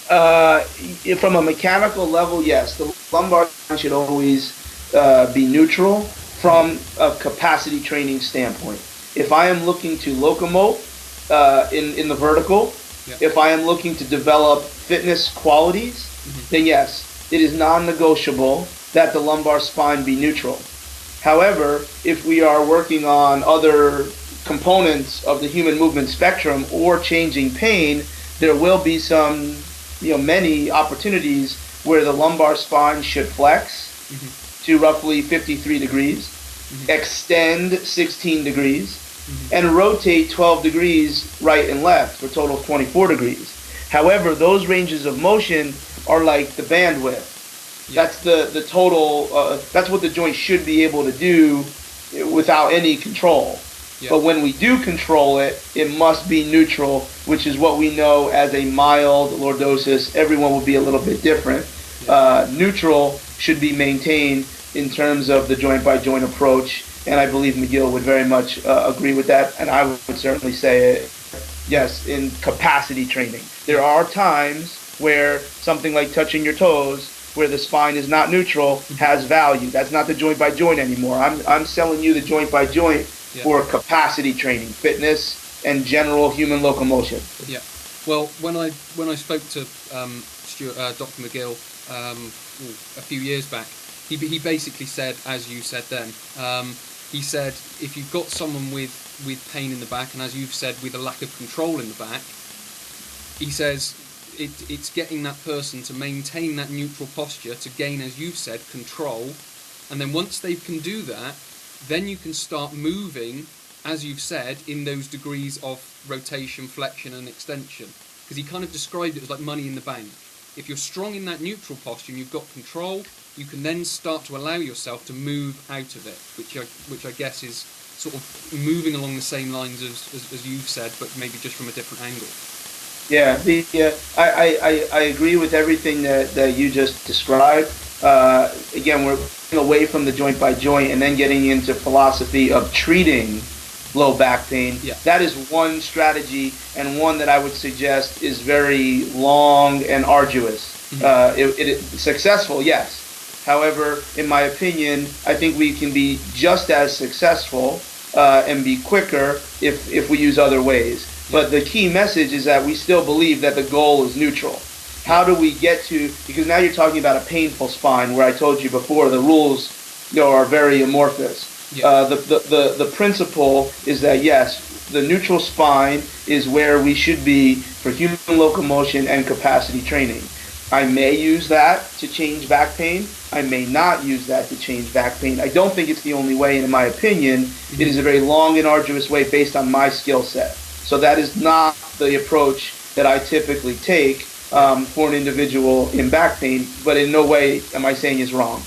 Uh, from a mechanical level, yes, the lumbar spine should always be neutral from a capacity training standpoint. If I am looking to locomote in the vertical, Yeah. if I am looking to develop fitness qualities, then yes, it is non-negotiable that the lumbar spine be neutral. However, if we are working on other components of the human movement spectrum or changing pain, there will be some, many opportunities where the lumbar spine should flex to roughly 53 degrees, extend 16 degrees, and rotate 12 degrees right and left for a total of 24 degrees. However, those ranges of motion are like the bandwidth. Yeah. That's the total, that's what the joint should be able to do without any control. Yeah. But when we do control it, it must be neutral, which is what we know as a mild lordosis. Everyone will be a little bit different. Neutral should be maintained in terms of the joint-by-joint approach, and I believe McGill would very much agree with that, and I would certainly say it, yes, in capacity training. There are times where something like touching your toes, where the spine is not neutral, has value. That's not the joint-by-joint anymore. I'm selling you the joint-by-joint for capacity training, fitness, and general human locomotion. Yeah. Well, when I spoke to Dr. McGill a few years back, he basically said, as you said then, he said if you've got someone with pain in the back, and as you've said, with a lack of control in the back, he says it's getting that person to maintain that neutral posture to gain, as you've said, control, and then once they can do that, then you can start moving, as you've said, in those degrees of rotation, flexion and extension. Because he kind of described it as like money in the bank. If you're strong in that neutral posture and you've got control, you can then start to allow yourself to move out of it, which I guess is sort of moving along the same lines as you've said, but maybe just from a different angle. Yeah, I agree with everything that you just described. Again, we're away from the joint by joint and then getting into philosophy of treating low back pain. Yeah. That is one strategy, and one that I would suggest is very long and arduous. It successful, yes. However, in my opinion, I think we can be just as successful and be quicker if we use other ways. But the key message is that we still believe that the goal is neutral. How do we get to, because now you're talking about a painful spine, where I told you before the rules are very amorphous. Yeah. The principle is that, yes, the neutral spine is where we should be for human locomotion and capacity training. I may use that to change back pain. I may not use that to change back pain. I don't think it's the only way, and in my opinion, it is a very long and arduous way based on my skill set. So that is not the approach that I typically take for an individual in back pain, but in no way am I saying is wrong.